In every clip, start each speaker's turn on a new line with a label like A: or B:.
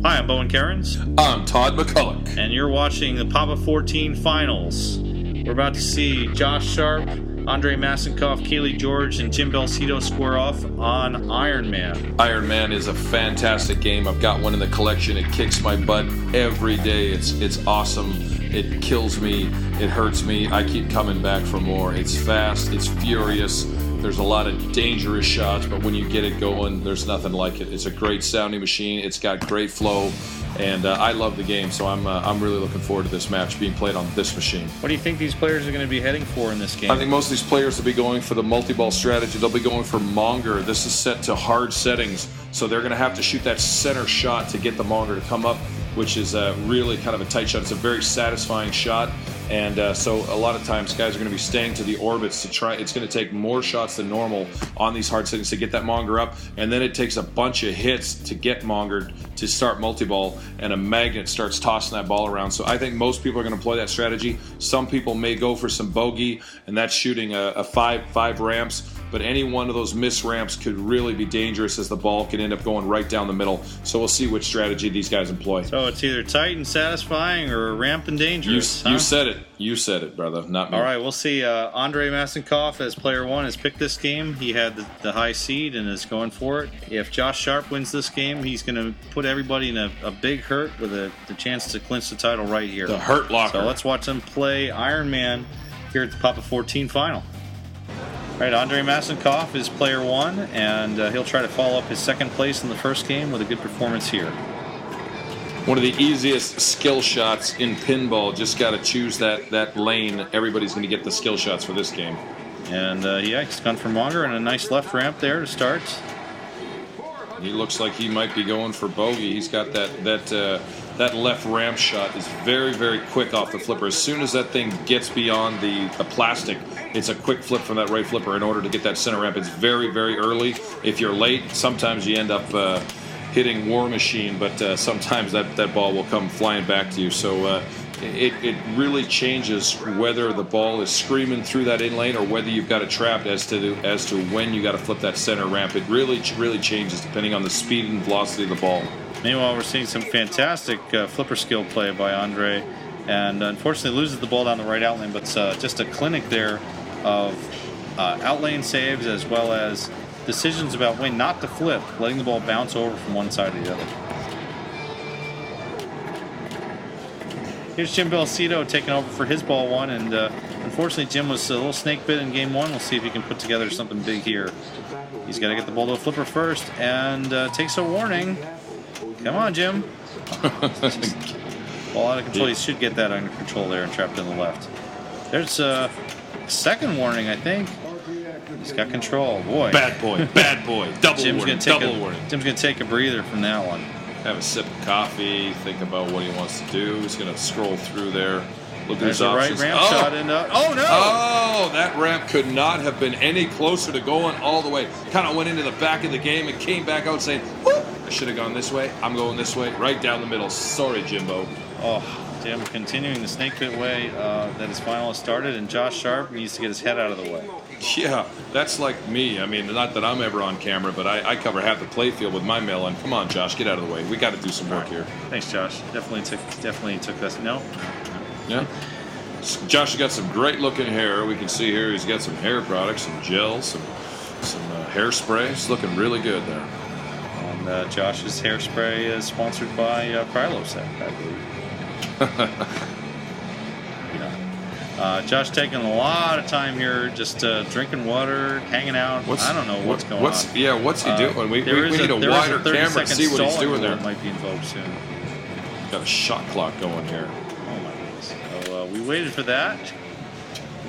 A: Hi, I'm Bowen Kerins.
B: I'm Todd MacCulloch.
A: And you're watching the Papa 14 Finals. We're about to see Josh Sharpe, Andrei Massenkoff, Cayle George, and Jim Belsito square off on Iron Man.
B: Iron Man is a fantastic game. I've got one in the collection. It kicks my butt every day. It's awesome. It kills me. It hurts me. I keep coming back for more. It's fast. It's furious. There's a lot of dangerous shots, but when you get it going, there's nothing like it. It's a great sounding machine. It's got great flow, and I love the game. So I'm really looking forward to this match being played on this machine.
A: What do you think these players are going to be heading for in this game?
B: I think most of these players will be going for the multi-ball strategy. They'll be going for Monger. This is set to hard settings, so they're going to have to shoot that center shot to get the Monger to come up, which is really kind of a tight shot. It's a very satisfying shot. And so a lot of times guys are going to be staying to the orbits to try. It's going to take more shots than normal on these hard settings to get that Monger up, and then it takes a bunch of hits to get Monger to start multi-ball, and a magnet starts tossing that ball around. So I think most people are going to play that strategy. Some people may go for some bogey, and that's shooting a five ramps. But any one of those miss ramps could really be dangerous, as the ball can end up going right down the middle. So we'll see which strategy these guys employ.
A: So it's either tight and satisfying or ramp and dangerous.
B: You said it. You said it, brother, not me.
A: All right, we'll see. Andrei Massenkoff as player one has picked this game. He had the high seed and is going for it. If Josh Sharpe wins this game, he's going to put everybody in a big hurt with the chance to clinch the title right here.
B: The hurt locker.
A: So let's watch them play Iron Man here at the Papa 14 final. All right, Andrei Massenkoff is player one, and he'll try to follow up his second place in the first game with a good performance here.
B: One of the easiest skill shots in pinball. Just got to choose that lane. Everybody's going to get the skill shots for this game.
A: And yeah, he's gone for Monger and a nice left ramp there to start.
B: He looks like he might be going for bogey. He's got that left ramp shot is very, very quick off the flipper. As soon as that thing gets beyond the plastic, it's a quick flip from that right flipper in order to get that center ramp. It's very, very early. If you're late, sometimes you end up hitting War Machine, but sometimes that ball will come flying back to you. So it really changes whether the ball is screaming through that in lane or whether you've got it trapped as to when you got to flip that center ramp. It really changes depending on the speed and velocity of the ball.
A: Meanwhile, we're seeing some fantastic flipper skill play by Andrei, and unfortunately loses the ball down the right out lane, but just a clinic there of out lane saves as well as decisions about when not to flip, letting the ball bounce over from one side to the other. Here's Jim Belsito taking over for his ball one, and unfortunately Jim was a little snake bit in game one. We'll see if he can put together something big here. He's got to get the ball to a flipper first, and takes a warning. Come on, Jim. Ball out of control. He should get that under control there and trapped in the left. There's a second warning, I think. He's got control. Boy.
B: Bad boy. Double warning.
A: Jim's going to take a breather from that one.
B: Have a sip of coffee, think about what he wants to do. He's going to scroll through there. Look at his options.
A: Right ramp shot in. Oh, no!
B: Oh, that ramp could not have been any closer to going all the way. Kind of went into the back of the game and came back out saying, whoop, I should have gone this way. I'm going this way. Right down the middle. Sorry, Jimbo.
A: Oh, Jim continuing the snake pit way that his final has started, and Josh Sharpe needs to get his head out of the way.
B: Yeah, that's like me. I mean, not that I'm ever on camera, but I cover half the play field with my mill. And come on, Josh, get out of the way. We got to do some work here.
A: Thanks, Josh. Definitely took this. No.
B: Yeah. Josh has got some great looking hair. We can see here he's got some hair products, some gels, some hairspray. It's looking really good there.
A: And Josh's hairspray is sponsored by Krylosec, I believe. Josh taking a lot of time here, just drinking water, hanging out. I don't know what's going on.
B: Yeah, what's he doing? We need a wider camera to see what he's doing there.
A: Might be invoked soon.
B: Got a shot clock going here.
A: Oh my goodness! So we waited for that.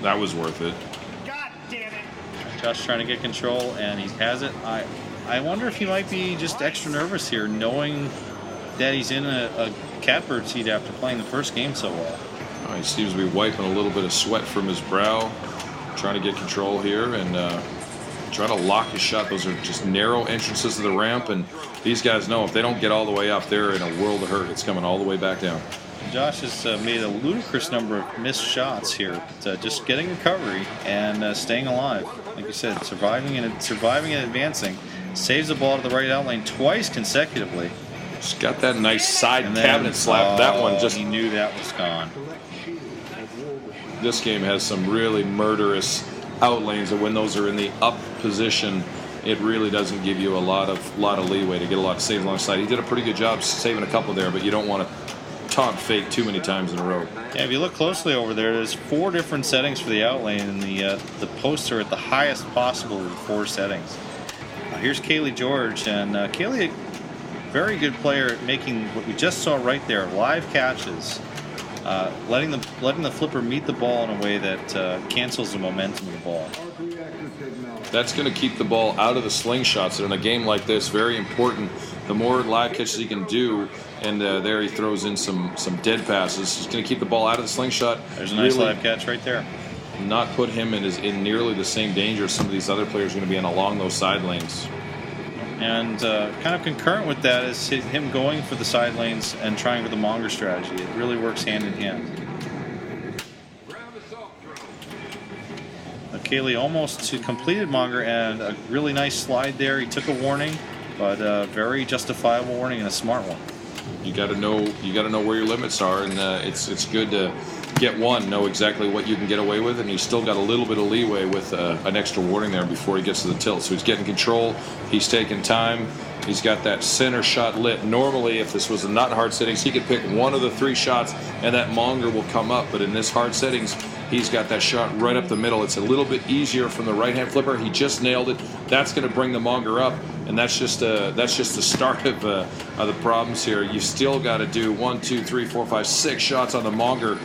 B: That was worth it.
C: God damn it!
A: Josh trying to get control, and he has it. I wonder if he might be just extra nervous here, knowing that he's in a catbird seat after playing the first game so well.
B: He seems to be wiping a little bit of sweat from his brow, trying to get control here and trying to lock his shot. Those are just narrow entrances to the ramp, and these guys know if they don't get all the way up, they're in a world of hurt. It's coming all the way back down.
A: Josh has made a ludicrous number of missed shots here, just getting recovery and staying alive. Like you said, surviving and advancing. Saves the ball to the right out lane twice consecutively.
B: Just got that nice side cabinet slap. That one just...
A: He knew that was gone.
B: This game has some really murderous outlanes, and when those are in the up position, it really doesn't give you a lot of leeway to get a lot of saves alongside. He did a pretty good job saving a couple there, but you don't want to taunt fake too many times in a row.
A: Yeah, if you look closely over there, there's 4 different settings for the outlane, and the posts are at the highest possible with 4 settings. Here's Cayle George, and Kaylee, very good player at making what we just saw right there, live catches, letting the flipper meet the ball in a way that cancels the momentum of the ball.
B: That's going to keep the ball out of the slingshots, and in a game like this, very important. The more live catches he can do, and there he throws in some dead passes. He's going to keep the ball out of the slingshot.
A: There's a nice live catch right there.
B: Not put him in nearly the same danger as some of these other players are going to be in along those side lanes.
A: And kind of concurrent with that is him going for the side lanes and trying for the Monger strategy. It really works hand in hand. Kaylee almost completed Monger, and a really nice slide there. He took a warning, but a very justifiable warning and a smart one.
B: You got to know where your limits are, and it's good to get one, know exactly what you can get away with, and he's still got a little bit of leeway with an extra warning there before he gets to the tilt. So he's getting control. He's taking time. He's got that center shot lit. Normally, if this was a not hard settings, he could pick one of the 3 shots, and that Monger will come up. But in this hard settings, he's got that shot right up the middle. It's a little bit easier from the right-hand flipper. He just nailed it. That's going to bring the Monger up, and that's just the start of the problems here. You still got to do 1, 2, 3, 4, 5, 6 shots on the Monger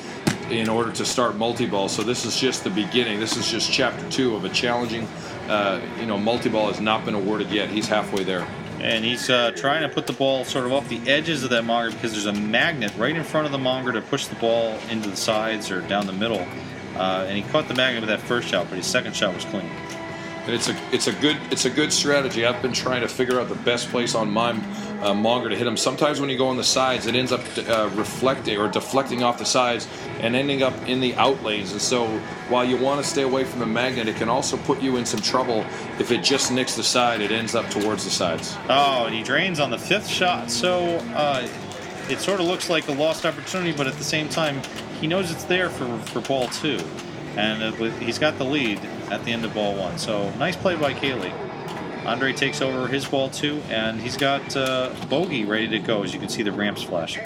B: in order to start multi-ball. So this is just the beginning. This is just chapter 2 of a challenging. Multi-ball has not been awarded yet. He's halfway there.
A: And he's trying to put the ball sort of off the edges of that Monger because there's a magnet right in front of the Monger to push the ball into the sides or down the middle. And he caught the magnet with that first shot, but his second shot was clean.
B: And it's a good strategy. I've been trying to figure out the best place on my Monger to hit him. Sometimes when you go on the sides, it ends up reflecting or deflecting off the sides and ending up in the out lanes. And so while you want to stay away from the magnet, it can also put you in some trouble if it just nicks the side. It ends up towards the sides.
A: Oh, and he drains on the 5th shot. So it sort of looks like a lost opportunity, but at the same time, he knows it's there for ball 2. And he's got the lead at the end of ball 1. So nice play by Kaylee. Andrei takes over his ball 2, and he's got bogey ready to go. As you can see, the ramps flashing.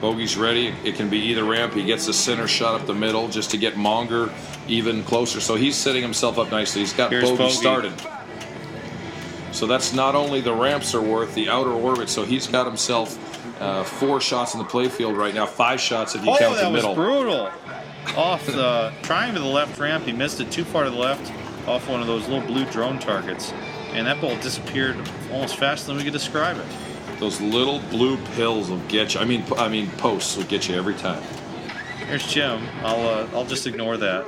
B: Bogey's ready. It can be either ramp. He gets the center shot up the middle just to get Monger even closer. So he's setting himself up nicely. He's got bogey started. So that's not only the ramps are worth, the outer orbit. So he's got himself 4 shots in the playfield right now. 5 shots if you count the middle.
A: Oh, that was brutal. Off the trying to the left ramp, he missed it too far to the left, off one of those little blue drone targets, and that ball disappeared almost faster than we could describe it.
B: Those little blue pills will get you. I mean posts will get you every time.
A: Here's Jim. I'll just ignore that.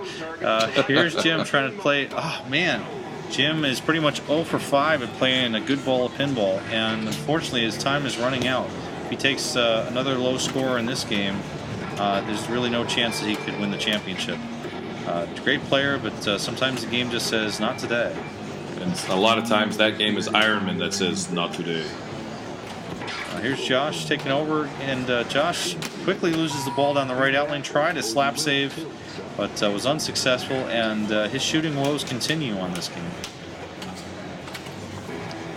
A: Here's Jim trying to play. Oh man, Jim is pretty much 0 for 5 at playing a good ball of pinball, and unfortunately his time is running out. If he takes another low score in this game, there's really no chance that he could win the championship. Great player, but sometimes the game just says, not today.
B: And a lot of times that game is Ironman that says, not today.
A: Here's Josh taking over, and Josh quickly loses the ball down the right outlane, tried a slap save, but was unsuccessful, and his shooting woes continue on this game.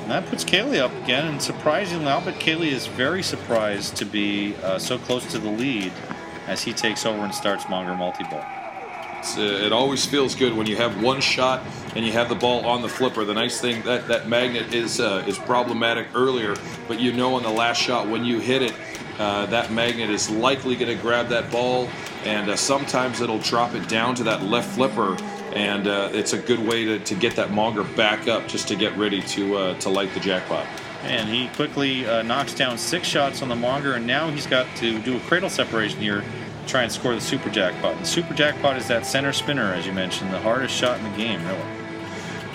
A: And that puts Kaylee up again, and surprisingly, I'll bet Kaylee is very surprised to be so close to the lead as he takes over and starts Monger multi-ball.
B: It always feels good when you have one shot and you have the ball on the flipper. The nice thing that magnet is problematic earlier, but you know on the last shot when you hit it, that magnet is likely going to grab that ball, and sometimes it'll drop it down to that left flipper, and it's a good way to get that Monger back up just to get ready to light the jackpot.
A: And he quickly knocks down 6 shots on the Monger, and now he's got to do a cradle separation here to try and score the super jackpot. And the super jackpot is that center spinner, as you mentioned, the hardest shot in the game, really.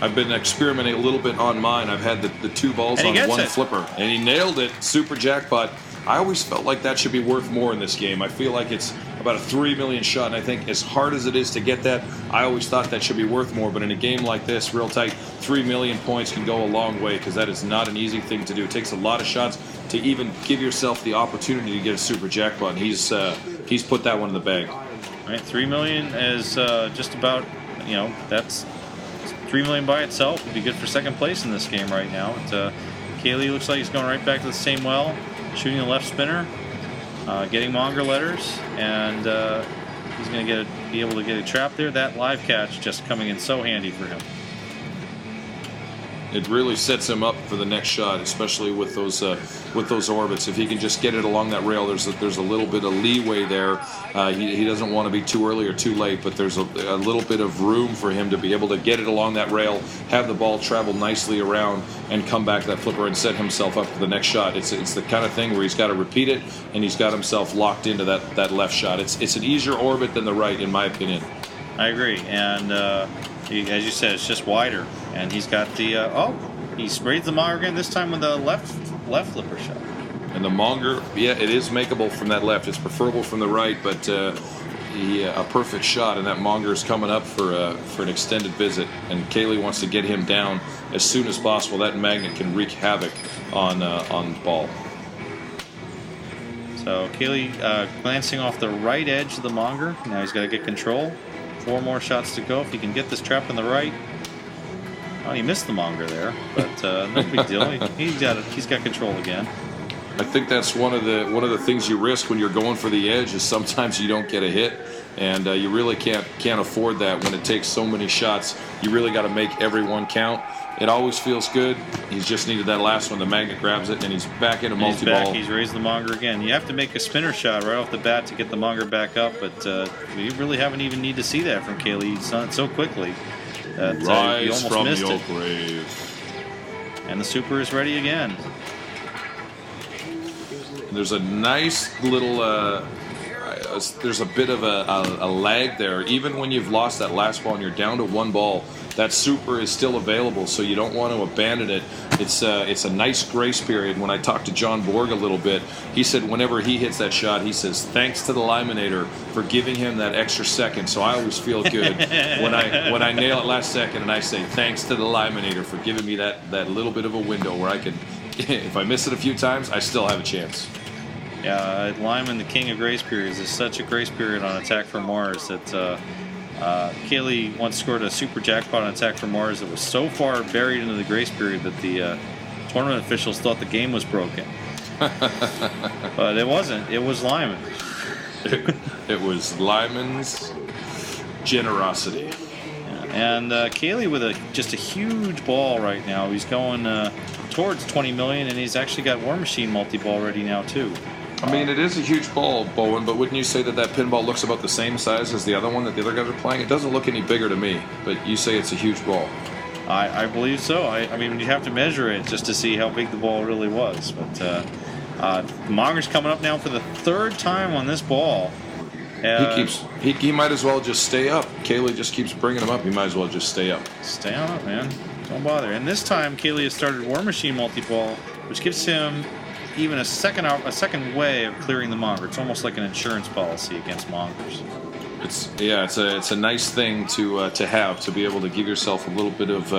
B: I've been experimenting a little bit on mine. I've had the 2 balls on one flipper, and he nailed it. Super jackpot. I always felt like that should be worth more in this game. I feel like it's about a 3 million shot, and I think as hard as it is to get that, I always thought that should be worth more. But in a game like this, real tight, 3 million points can go a long way, because that is not an easy thing to do. It takes a lot of shots to even give yourself the opportunity to get a super jackpot, and he's put that one in the bag.
A: Right, 3 million is just about, that's 3 million by itself would be good for second place in this game right now. Kaylee looks like he's going right back to the same well, shooting the left spinner, getting Monger letters, and he's going to be able to get a trap there. That live catch just coming in so handy for him.
B: It really sets him up for the next shot, especially with those orbits. If he can just get it along that rail, there's a little bit of leeway there. He doesn't want to be too early or too late, but there's a little bit of room for him to be able to get it along that rail, have the ball travel nicely around, and come back to that flipper and set himself up for the next shot. It's the kind of thing where he's got to repeat it, and he's got himself locked into that left shot. It's an easier orbit than the right, in my opinion.
A: I agree, and as you said, it's just wider, and he's got the he raised the Monger again, this time with the left flipper shot.
B: And the Monger, yeah, it is makeable from that left. It's preferable from the right, but a perfect shot, and that Monger is coming up for an extended visit, and Kaylee wants to get him down as soon as possible. That magnet can wreak havoc on the ball.
A: So Kaylee glancing off the right edge of the Monger. Now he's got to get control. 4 more shots to go. If he can get this trap in the right. Oh, he missed the Monger there, but no big deal. He's got control again.
B: I think that's one of the things you risk when you're going for the edge, is sometimes you don't get a hit, and you really can't afford that when it takes so many shots. You really got to make every one count. It always feels good. He's just needed that last one. The magnet grabs it, and he's back into multi-ball.
A: He's raised the Monger again. You have to make a spinner shot right off the bat to get the Monger back up, but we really haven't even need to see that from Kaylee. He's done it so quickly that you almost
B: from
A: missed
B: the old
A: it.
B: grave.
A: And the super is ready again.
B: There's a nice little. There's a bit of a lag there. Even when you've lost that last ball and you're down to 1 ball, that super is still available, so you don't want to abandon it. It's a nice grace period. When I talked to John Borg a little bit, he said whenever he hits that shot, he says thanks to the Liminator for giving him that extra second. So I always feel good when I nail it last second, and I say thanks to the Liminator for giving me that little bit of a window where I can, if I miss it a few times, I still have a chance.
A: Yeah, Lyman, the king of grace periods, is such a grace period on Attack for Mars that Kaylee once scored a super jackpot on Attack for Mars that was so far buried into the grace period that the tournament officials thought the game was broken. But it wasn't. It was Lyman.
B: It was Lyman's generosity.
A: Yeah. And Kaylee with just a huge ball right now. He's going towards 20 million, and he's actually got War Machine multi-ball ready now too.
B: I mean, it is a huge ball, Bowen, but wouldn't you say that pinball looks about the same size as the other one that the other guys are playing? It doesn't look any bigger to me, but you say it's a huge ball.
A: I believe so. I mean, you have to measure it just to see how big the ball really was. But Monger's coming up now for the 3rd time on this ball.
B: He might as well just stay up. Kaylee just keeps bringing him up. He might as well just stay up.
A: Stay on up, man. Don't bother. And this time, Kaylee has started War Machine multi-ball, which gives him even a second way of clearing the Monger. It's almost like an insurance policy against Mongers.
B: It's a nice thing to have, to be able to give yourself a little bit of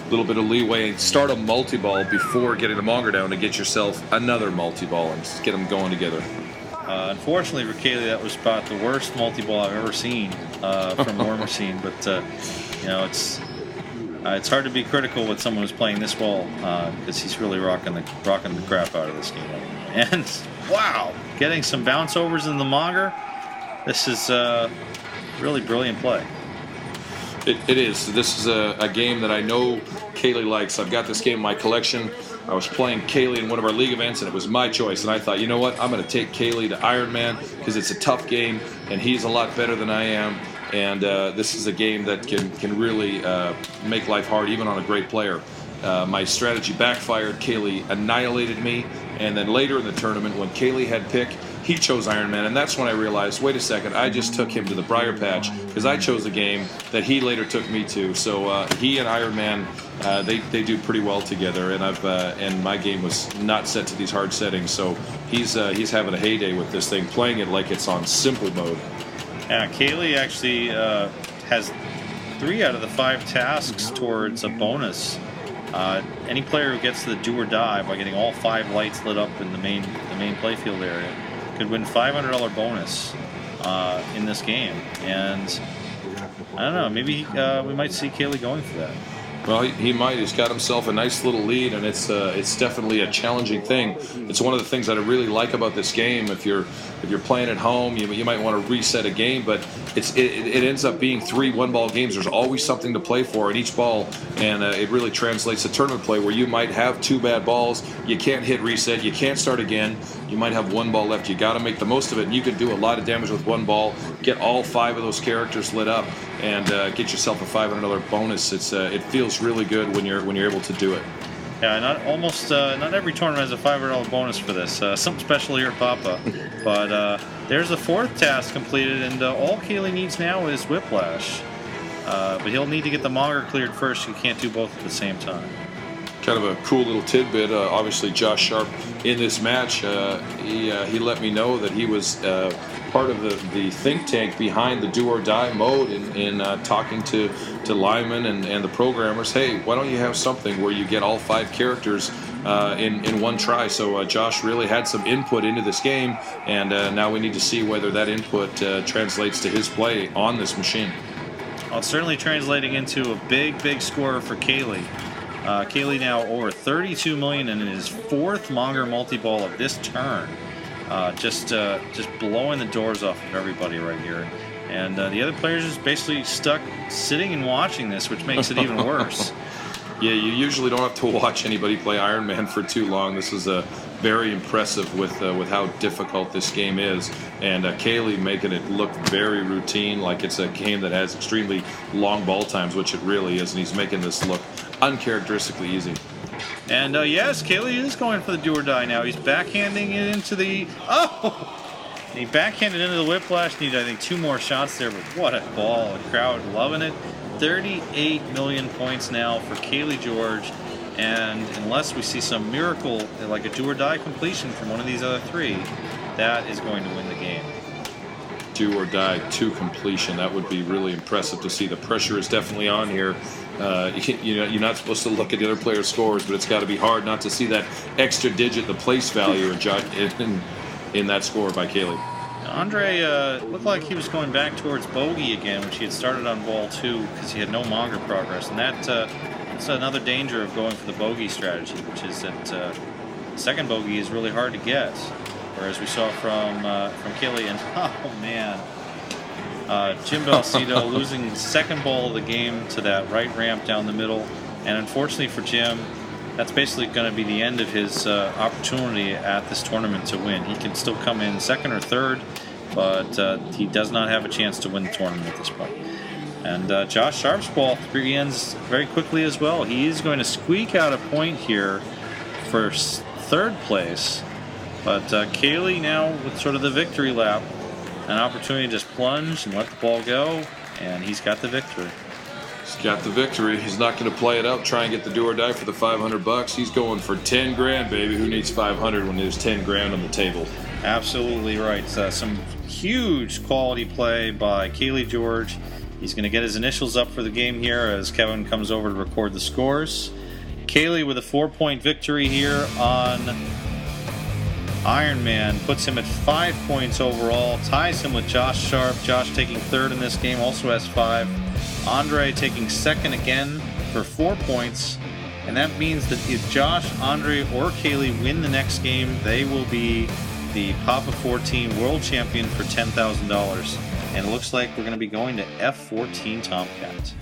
B: leeway and start a multi-ball before getting the Monger down to get yourself another multi-ball and just get them going together.
A: Unfortunately for Kaylee, that was about the worst multi-ball I've ever seen from War Machine. But it's hard to be critical with someone who's playing this well because he's really rocking the crap out of this game. And wow, getting some bounce overs in the Monger. This is really brilliant play.
B: It is. This is a game that I know Kaylee likes. I've got this game in my collection. I was playing Kaylee in one of our league events, and it was my choice. And I thought, you know what? I'm going to take Kaylee to Iron Man because it's a tough game, and he's a lot better than I am. And this is a game that can really make life hard, even on a great player. My strategy backfired. Kaylee annihilated me. And then later in the tournament, when Kaylee had pick, he chose Iron Man, and that's when I realized, wait a second, I just took him to the Briar Patch because I chose a game that he later took me to. So he and Iron Man, they do pretty well together, and and my game was not set to these hard settings, so he's having a heyday with this thing, playing it like it's on simple mode.
A: Yeah, Kaylee actually has 3 out of the 5 tasks towards a bonus. Any player who gets to the do or die by getting all 5 lights lit up in the main playfield area could win $500 bonus in this game. And I don't know, maybe we might see Kaylee going for that.
B: Well, he might. He's got himself a nice little lead, and it's definitely a challenging thing. It's one of the things that I really like about this game. If you're playing at home, you might want to reset a game, but it ends up being 3 one-ball games. There's always something to play for in each ball, and it really translates to tournament play where you might have 2 bad balls, you can't hit reset, you can't start again, you might have 1 ball left. You got to make the most of it, and you can do a lot of damage with 1 ball, get all 5 of those characters lit up, and get yourself a $500 bonus. It feels really good when you're able to do it.
A: Yeah, not every tournament has a $500 bonus for this. Something special here at Papa. But there's the 4th task completed, and all Kaylee needs now is Whiplash. But he'll need to get the Monger cleared first. You can't do both at the same time.
B: Kind of a cool little tidbit. Obviously, Josh Sharpe in this match, he let me know that he was part of the think tank behind the do or die mode in talking to Lyman and the programmers. Hey, why don't you have something where you get all 5 characters in one try? So Josh really had some input into this game, and now we need to see whether that input translates to his play on this machine.
A: Well, it's certainly translating into a big score for Kaylee. Kaylee now over 32 million in his 4th Monger multi-ball of this turn. Just blowing the doors off of everybody right here. And the other players is basically stuck sitting and watching this, which makes it even worse.
B: Yeah, you usually don't have to watch anybody play Iron Man for too long. This is very impressive with how difficult this game is. And Kaylee making it look very routine, like it's a game that has extremely long ball times, which it really is. And he's making this look uncharacteristically easy.
A: And yes, Kaylee is going for the do or die now. He's backhanding it into the... Oh! And he backhanded into the Whiplash. Needed, I think, 2 more shots there, but what a ball. The crowd loving it. 38 million points now for Cayle George. And unless we see some miracle, like a do or die completion from one of these other 3, that is going to win the game.
B: Do or die to completion. That would be really impressive to see. The pressure is definitely on here. You're not supposed to look at the other player's scores, but it's got to be hard not to see that extra digit, the place value in that score by Kaylee.
A: Andrei looked like he was going back towards bogey again, which he had started on ball 2 because he had no Monger progress, and that's another danger of going for the bogey strategy, which is that second bogey is really hard to get, whereas we saw from Kaylee, and oh man, Jim Belsito losing the 2nd ball of the game to that right ramp down the middle, and unfortunately for Jim, that's basically going to be the end of his opportunity at this tournament to win. He can still come in 2nd or 3rd, but he does not have a chance to win the tournament at this point. And Josh Sharpe's ball ends very quickly as well. He is going to squeak out a point here for 3rd place, but Kaylee now with sort of the victory lap, an opportunity to just plunge and let the ball go, and he's got the victory.
B: He's got the victory. He's not going to play it up, try and get the do or die for the $500. He's going for 10 grand, baby. Who needs 500 when there's 10 grand on the table?
A: Absolutely right. Some huge quality play by Cayle George. He's going to get his initials up for the game here as Kevin comes over to record the scores. Kaylee with a 4-point victory here on Iron Man, puts him at 5 points overall, ties him with Josh Sharpe. Josh taking 3rd in this game, also has 5. Andrei taking 2nd again for 4 points, and that means that if Josh, Andrei, or Kaylee win the next game, they will be the Papa 14 World Champion for $10,000. And it looks like we're going to be going to F14 Tomcat.